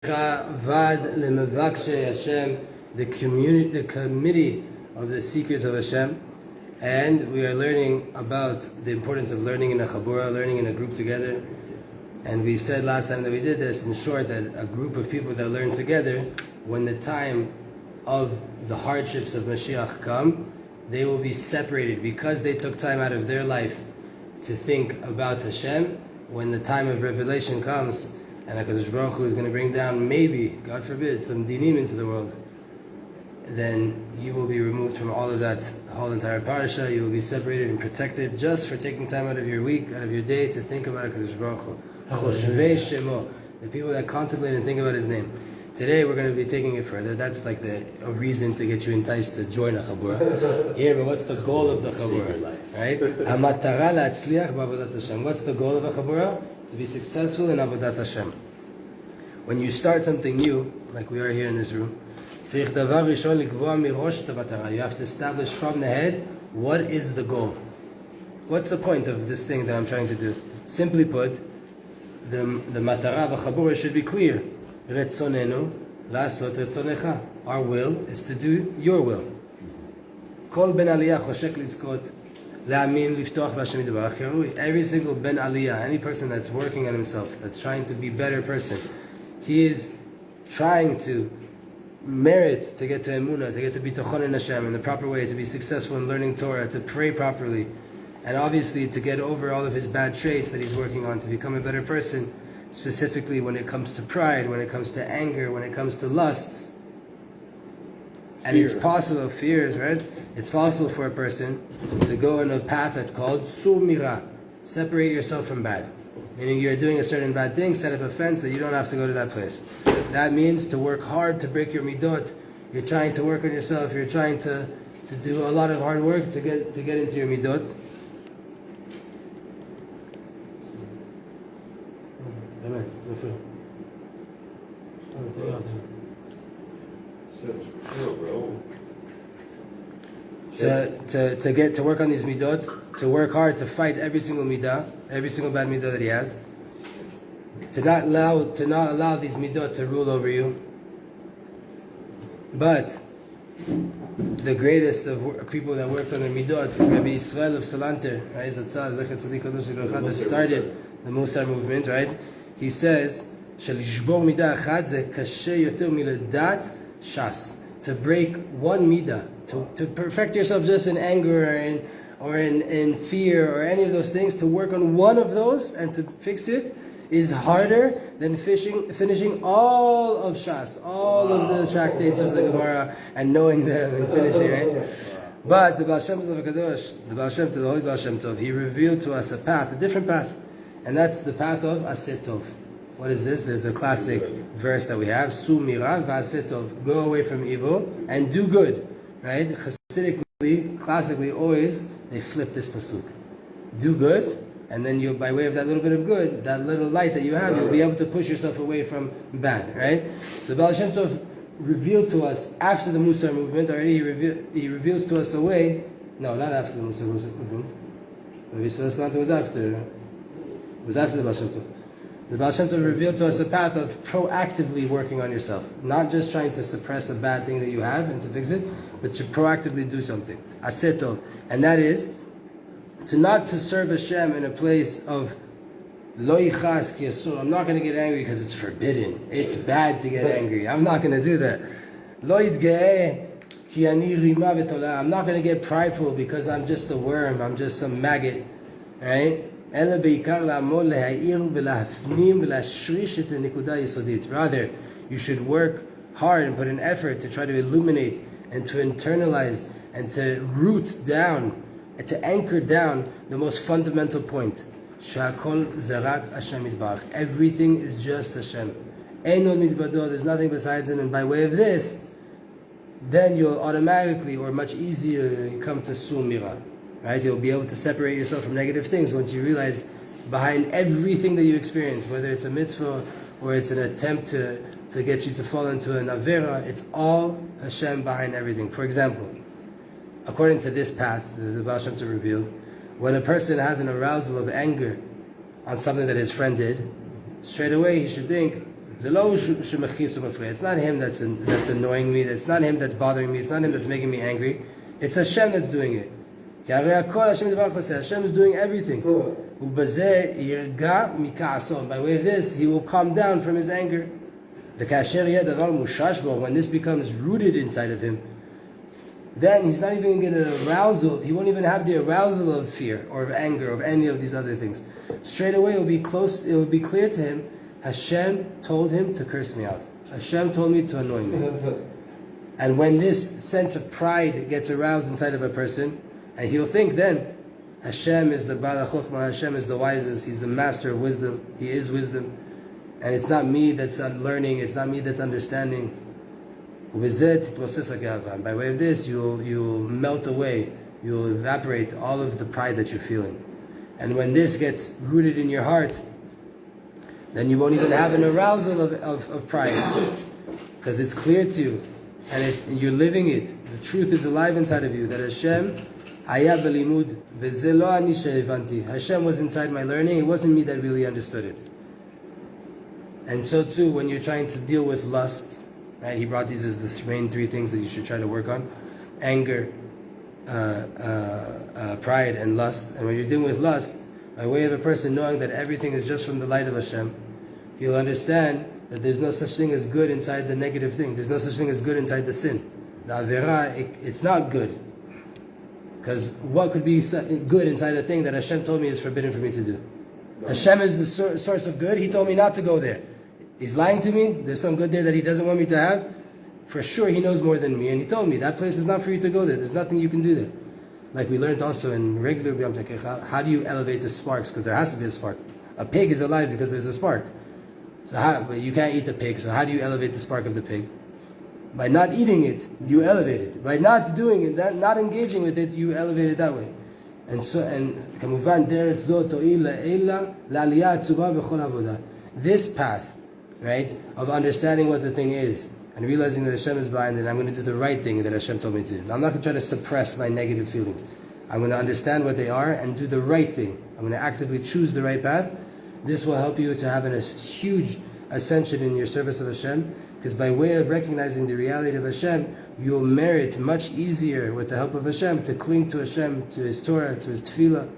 Vad lemavakshe Hashem, the committee of the seekers of Hashem, and we are learning about the importance of learning in a Habura, learning in a group together. And we said last time that we did this, in short, that a group of people that learn together, when the time of the hardships of Mashiach come, they will be separated because they took time out of their life to think about Hashem. When the time of revelation comes, and HaKadosh Baruch Hu is going to bring down, maybe, God forbid, some dinim into the world, then you will be removed from all of that whole entire parasha. You will be separated and protected just for taking time out of your week, out of your day, to think about HaKadosh Baruch Hu. Choshvei Shemo, the people that contemplate and think about His name. Today we're going to be taking it further. That's like a reason to get you enticed to join a Habura. Here, but what's the goal of the Habura? Right? Hamatara la'atzliach ba'avodat Hashem. What's the goal of a Habura? To be successful in Avodat Hashem. When you start something new, like we are here in this room, you have to establish from the head, what is the goal? What's the point of this thing that I'm trying to do? Simply put, the matara of a Habura should be clear. Retzonenu la'asot retzonecha. Our will is to do your will. Kol ben aliyah choshek lizkot la'amin liftoch b'Hashem yitbarach kerui. Every single ben aliyah, any person that's working on himself, that's trying to be a better person, he is trying to merit to get to emunah, to get to bitachon in Hashem in the proper way, to be successful in learning Torah, to pray properly, and obviously to get over all of his bad traits that he's working on, to become a better person. Specifically when it comes to pride, when it comes to anger, when it comes to lusts. And it's possible, fears, right? It's possible for a person to go in a path that's called sumira. Separate yourself from bad. Meaning you're doing a certain bad thing, set up a fence that you don't have to go to that place. That means to work hard to break your midot. You're trying to work on yourself, you're trying to do a lot of hard work to get into your midot. To get to work on these midot, to work hard to fight every single midah, every single bad midah that he has, to not allow these midot to rule over you. But the greatest of people that worked on their midot, Rabbi Yisrael of Salanter, right, that started the Musar movement, right? He says, "Shalishbor midah achad ze kashe yoter miladat shas." To break one midah, to perfect yourself just in anger or in fear or any of those things, to work on one of those and to fix it is harder than finishing all of Shas, all of the tractates of the Gemara and knowing them and finishing, right? But the Baal Shem Tov of HaKadosh, the Baal Shem Tov, the Holy Baal Shem Tov, he revealed to us a path, a different path, and that's the path of Aseh Tov. What is this? There's a classic verse that we have, Su mira v'aseh tov, go away from evil and do good, right? Chassidically, classically, always, they flip this pasuk. Do good, and then you, by way of that little bit of good, that little light that you have, you'll be able to push yourself away from bad, right? So Baal Shem Tov revealed to us, after the Musar movement, already he reveals to us a way, no, not after the Musar movement, Rabbi Yisrael was after the Baal Shem Tov. The Baal Shem Tov revealed to us a path of proactively working on yourself. Not just trying to suppress a bad thing that you have and to fix it, but to proactively do something. Aseh Tov. And that is, to serve Hashem in a place of lo yichas ki asur. I'm not going to get angry because it's forbidden. It's bad to get angry. I'm not going to do that. Lo yitge'eh ki ani rima v'tolah. I'm not going to get prideful because I'm just a worm. I'm just some maggot. Right? Rather, you should work hard and put an effort to try to illuminate and to internalize and to root down and to anchor down the most fundamental point. Everything is just Hashem. There's nothing besides Him, and by way of this, then you'll automatically or much easier come to Sumira. Right? You'll be able to separate yourself from negative things once you realize behind everything that you experience, whether it's a mitzvah or it's an attempt to get you to fall into an avera, it's all Hashem behind everything. For example, according to this path that the Baal Shem Tov revealed, when a person has an arousal of anger on something that his friend did, straight away he should think, It's not him that's annoying me. It's not him that's bothering me. It's not him that's making me angry. It's Hashem that's doing it. Hashem is doing everything. By way of this, he will calm down from his anger. When this becomes rooted inside of him, then he's not even going to get an arousal. He won't even have the arousal of fear or of anger or of any of these other things. Straight away, it will be clear to him. Hashem told him to curse me out. Hashem told me to annoy me. And when this sense of pride gets aroused inside of a person, and he'll think then, Hashem is the Bala Chokhmah, Hashem is the wisest, He's the master of wisdom, He is wisdom. And it's not me that's learning, it's not me that's understanding. By way of this, you'll melt away, you'll evaporate all of the pride that you're feeling. And when this gets rooted in your heart, then you won't even have an arousal of pride. Because it's clear to you, and you're living it. The truth is alive inside of you, that Hashem Hashem was inside my learning, it wasn't me that really understood it. And so too, when you're trying to deal with lusts, right? He brought these as the main three things that you should try to work on: anger, pride, and lust. And when you're dealing with lust, by way of a person knowing that everything is just from the light of Hashem, he'll understand that there's no such thing as good inside the negative thing. There's no such thing as good inside the sin. The Avera, it's not good. Because what could be good inside a thing that Hashem told me is forbidden for me to do? No. Hashem is the source of good. He told me not to go there. He's lying to me. There's some good there that He doesn't want me to have. For sure, He knows more than me. And He told me, that place is not for you to go there. There's nothing you can do there. Like we learned also in regular B'yam Tekecha, how do you elevate the sparks? Because there has to be a spark. A pig is alive because there's a spark. So but you can't eat the pig. So how do you elevate the spark of the pig? By not eating it, you elevate it. By not doing it, not engaging with it, you elevate it that way. And so, and כמובן דרך זו תועיל לעילה לעלייה עצומה בכל עבודה. This path, right, of understanding what the thing is and realizing that Hashem is behind it, I'm going to do the right thing that Hashem told me to do. Now, I'm not going to try to suppress my negative feelings. I'm going to understand what they are and do the right thing. I'm going to actively choose the right path. This will help you to have a huge ascension in your service of Hashem, because by way of recognizing the reality of Hashem, you'll merit much easier with the help of Hashem to cling to Hashem, to His Torah, to His Tefillah,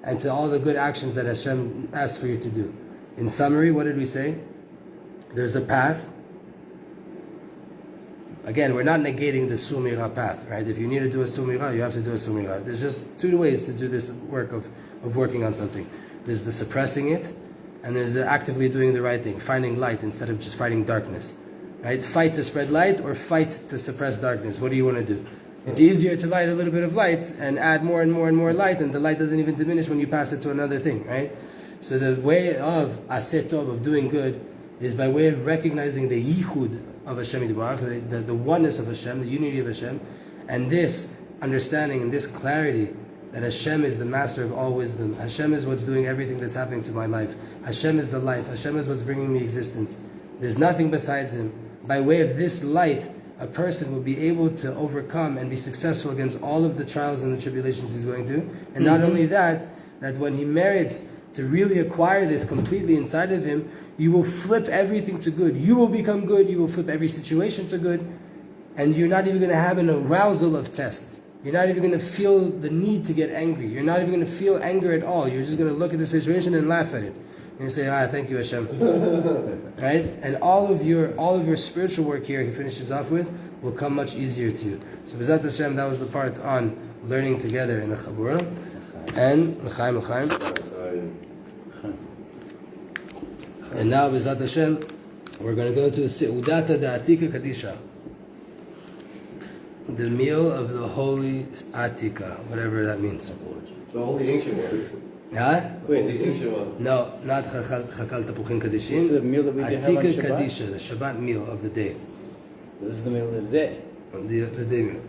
and to all the good actions that Hashem asked for you to do. In summary, what did we say? There's a path. Again, we're not negating the Sumira path, right? If you need to do a Sumira, you have to do a Sumira. There's just two ways to do this work of working on something. There's the suppressing it, and there's the actively doing the right thing, finding light instead of just fighting darkness. Right? Fight to spread light or fight to suppress darkness. What do you want to do? It's easier to light a little bit of light and add more and more and more light, and the light doesn't even diminish when you pass it to another thing, right? So the way of aseh tov, of doing good, is by way of recognizing the yichud of Hashem, the oneness of Hashem, the unity of Hashem, and this understanding and this clarity that Hashem is the master of all wisdom. Hashem is what's doing everything that's happening to my life. Hashem is the life. Hashem is what's bringing me existence. There's nothing besides Him. By way of this light, a person will be able to overcome and be successful against all of the trials and the tribulations he's going through. And not only that, that when he merits to really acquire this completely inside of him, you will flip everything to good. You will become good. You will flip every situation to good. And you're not even going to have an arousal of tests. You're not even going to feel the need to get angry. You're not even going to feel anger at all. You're just going to look at the situation and laugh at it. And you say, thank you, Hashem. Right? And all of your spiritual work here, he finishes off with, will come much easier to you. So B'ezrat Hashem, that was the part on learning together in the Habura. And L'chaim, L'chaim. And now B'ezrat Hashem, we're going to go to Se'udata Da'atika Kadisha. The meal of the holy Atika, whatever that means. The holy ancient one. Huh? Wait, the ancient one. No, not Chakal Tapuchin Kadishin. This is the meal that we have on Atika Shabbat? Kadisha, the Shabbat meal of the day. This is the meal of the day. The day meal.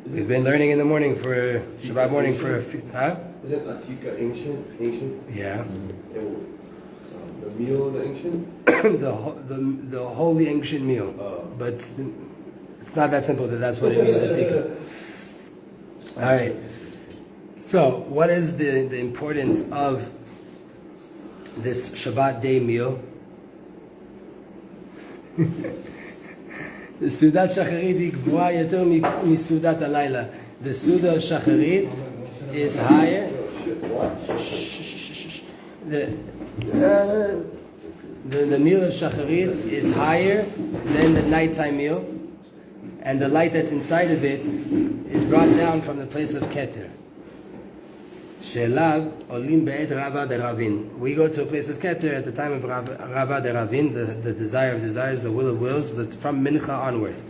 We've been learning in the morning for Shabbat morning for a few. Huh? Isn't Atika ancient? Yeah. The meal of the ancient? the holy ancient meal. But it's not that simple that's what it means, Atika. All right. So, what is the importance of this Shabbat day meal? סעודת שחרית היא גבוהה יותר מסעודת הלילה. The Suda of Shacharit is higher. The meal of Shacharit is higher than the nighttime meal, and the light that's inside of it is brought down from the place of Keter. She'elav olim be'et Rava de Ravin. We go to a place of Keter at the time of Rava de Ravin, the desire of desires, the will of wills, from Mincha onwards.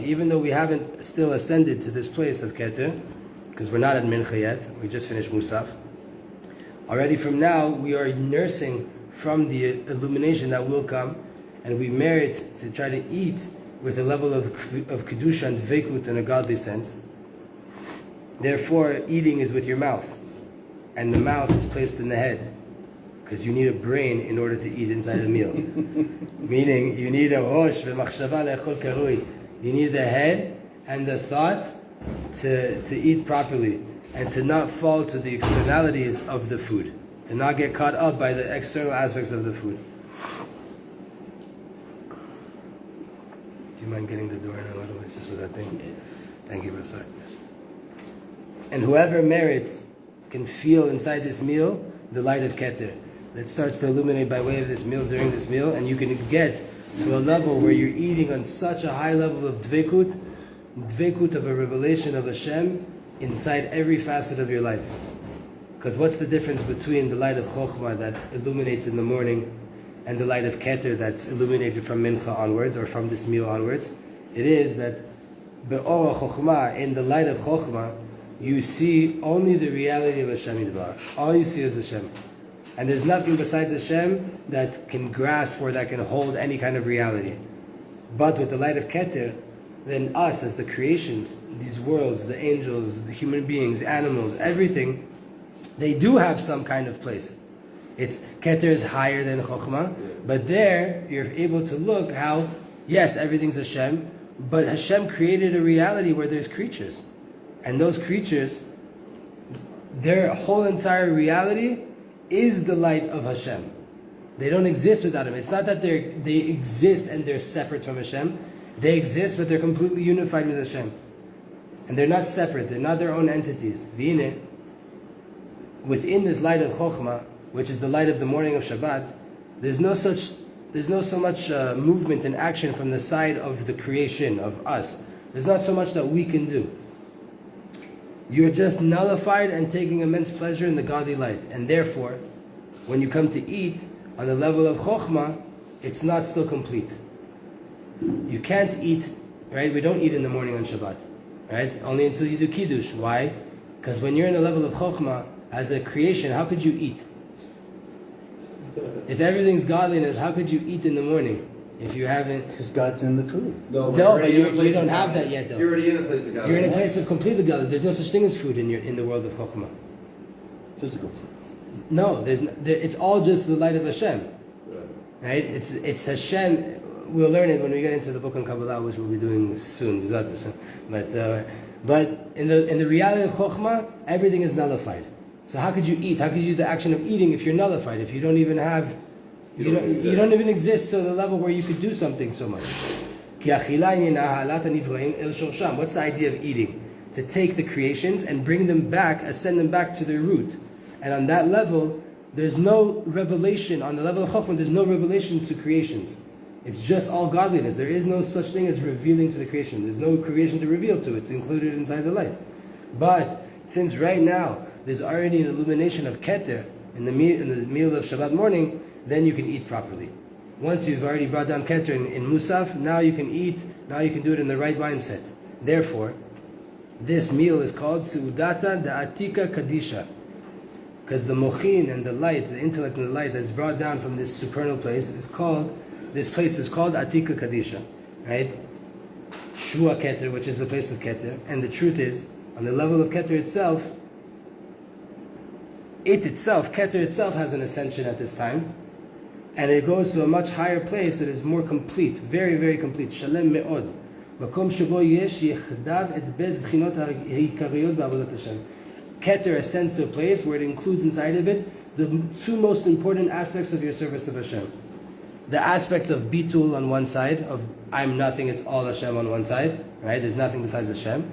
Even though we haven't still ascended to this place of Keter, because we're not at Mincha yet, we just finished Musaf. Already from now, we are nursing from the illumination that will come, and we merit to try to eat with a level of Kedusha and Dveikut in a godly sense. Therefore, eating is with your mouth, and the mouth is placed in the head, because you need a brain in order to eat inside a meal. Meaning, you need a rosh v'machshava le'echol karui. You need the head and the thought to eat properly, and to not fall to the externalities of the food, to not get caught up by the external aspects of the food. Do you mind getting the door in a little bit, just with that thing? Thank you, Professor. And whoever merits can feel inside this meal the light of Keter that starts to illuminate by way of this meal during this meal, and you can get to a level where you're eating on such a high level of dveikut of a revelation of Hashem inside every facet of your life. Because what's the difference between the light of Chokhmah that illuminates in the morning and the light of Keter that's illuminated from Mincha onwards, or from this meal onwards? It is that Be'or Chokhmah, in the light of Chokhmah, you see only the reality of Hashem Yitbarach. All you see is Hashem. And there's nothing besides Hashem that can grasp or that can hold any kind of reality. But with the light of Keter, then us as the creations, these worlds, the angels, the human beings, animals, everything, they do have some kind of place. Keter is higher than Chokhmah, but there you're able to look how, yes, everything's Hashem, but Hashem created a reality where there's creatures. And those creatures, their whole entire reality is the light of Hashem. They don't exist without Him. It's not that they exist and they're separate from Hashem. They exist, but they're completely unified with Hashem. And they're not separate. They're not their own entities. V'ine, within this light of Chokhmah, which is the light of the morning of Shabbat, there's no so much movement and action from the side of the creation, of us. There's not so much that we can do. You're just nullified and taking immense pleasure in the godly light. And therefore, when you come to eat on the level of Chokhmah, it's not still complete. You can't eat, right? We don't eat in the morning on Shabbat, right? Only until you do Kiddush. Why? Because when you're in the level of Chokhmah, as a creation, how could you eat? If everything's godliness, how could you eat in the morning? If you haven't... Because God's in the food. No, but you don't have that yet, though. You're already in a place of God. You're in a place of completely godliness. There's no such thing as food in the world of Chokhmah. Physical food. No, it's all just the light of Hashem. Right? It's Hashem. We'll learn it when we get into the book on Kabbalah, which we'll be doing soon. But in the reality of Chokhmah, everything is nullified. So how could you eat? How could you do the action of eating if you're nullified? If you don't even have... You don't even exist to the level where you could do something so much. What's the idea of eating? To take the creations and bring them back, ascend them back to their root. And on that level, there's no revelation. On the level of Chokhmah, there's no revelation to creations. It's just all godliness. There is no such thing as revealing to the creation. There's no creation to reveal to. It's included inside the light. But since right now, there's already an illumination of Keter in the meal of Shabbat morning, then you can eat properly. Once you've already brought down Keter in Musaf, now you can eat, now you can do it in the right mindset. Therefore, this meal is called Seudata Da'atika Kadisha. Because the mochin and the light, the intellect and the light that's brought down from this supernal place this place is called Atika Kadisha. Right? Shua Keter, which is the place of Keter. And the truth is, on the level of Keter itself, Keter itself has an ascension at this time. And it goes to a much higher place that is more complete, very, very complete. Shalem me'od. Makom shebo yesh yechdav et bet b'chinot ha'yikariyot ba'avodat Hashem. Keter ascends to a place where it includes inside of it the two most important aspects of your service of Hashem. The aspect of bitul on one side, of I'm nothing, it's all Hashem on one side, right? There's nothing besides Hashem.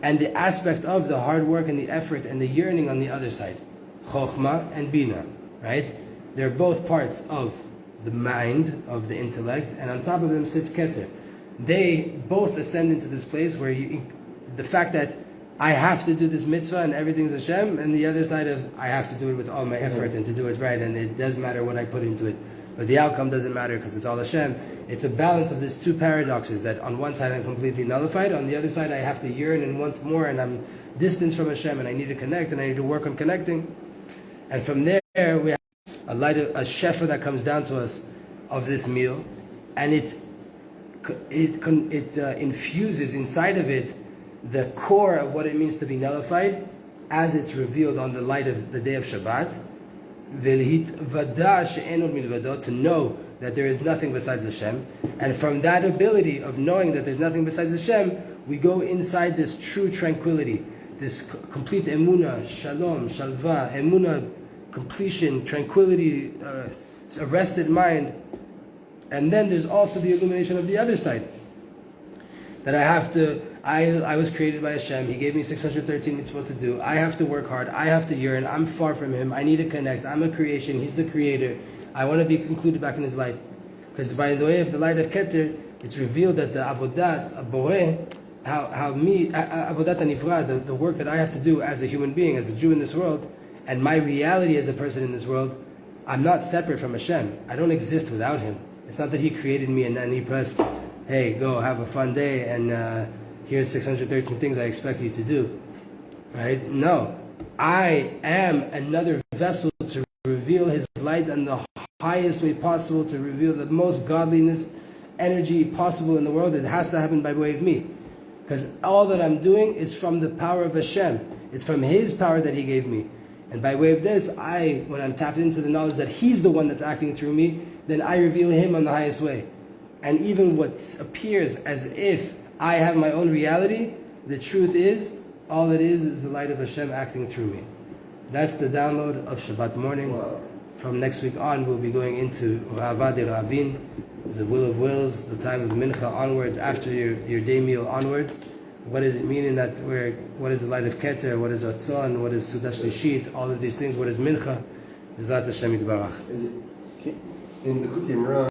And the aspect of the hard work and the effort and the yearning on the other side, chokhmah and bina, right? They're both parts of the mind, of the intellect, and on top of them sits keter. They both ascend into this place where the fact that I have to do this mitzvah and everything's Hashem, and the other side of I have to do it with all my effort and to do it right, and it doesn't matter what I put into it. But the outcome doesn't matter because it's all Hashem. It's a balance of these two paradoxes that on one side I'm completely nullified, on the other side I have to yearn and want more, and I'm distanced from Hashem, and I need to connect, and I need to work on connecting. And from there we have a shefa that comes down to us of this meal, and it infuses inside of it the core of what it means to be nullified as it's revealed on the light of the day of Shabbat. To know that there is nothing besides Hashem, and from that ability of knowing that there's nothing besides Hashem, we go inside this true tranquility, this complete emunah, shalom, shalva, emunah, completion, tranquility, a rested mind. And then there's also the illumination of the other side, that I was created by Hashem. He gave me 613 mitzvot to do. I have to work hard. I have to yearn. I'm far from Him. I need to connect. I'm a creation. He's the creator. I want to be concluded back in His light. Because by the way of the light of Keter, it's revealed that the avodat, boreh, avodat hanivra, the work that I have to do as a human being, as a Jew in this world, and my reality as a person in this world, I'm not separate from Hashem. I don't exist without Him. It's not that He created me and then He pressed, hey, go have a fun day, and here's 613 things I expect you to do. Right? No. I am another vessel to reveal His light in the highest way possible, to reveal the most godliness, energy possible in the world. It has to happen by way of me. Because all that I'm doing is from the power of Hashem. It's from His power that He gave me. And by way of this, when I'm tapped into the knowledge that He's the one that's acting through me, then I reveal Him on the highest way. And even what appears as if I have my own reality, the truth is, all it is the light of Hashem acting through me. That's the download of Shabbat morning. Wow. From next week on, we'll be going into Ra'ava de Ravin, the will of wills, the time of Mincha onwards, after your day meal onwards. What does it mean in that? What is the light of Keter? What is Ratzon? What is Sudash Lishit? All of these things. What is Mincha? Bezat Hashem Yitbarach. In the Chukei Moharan,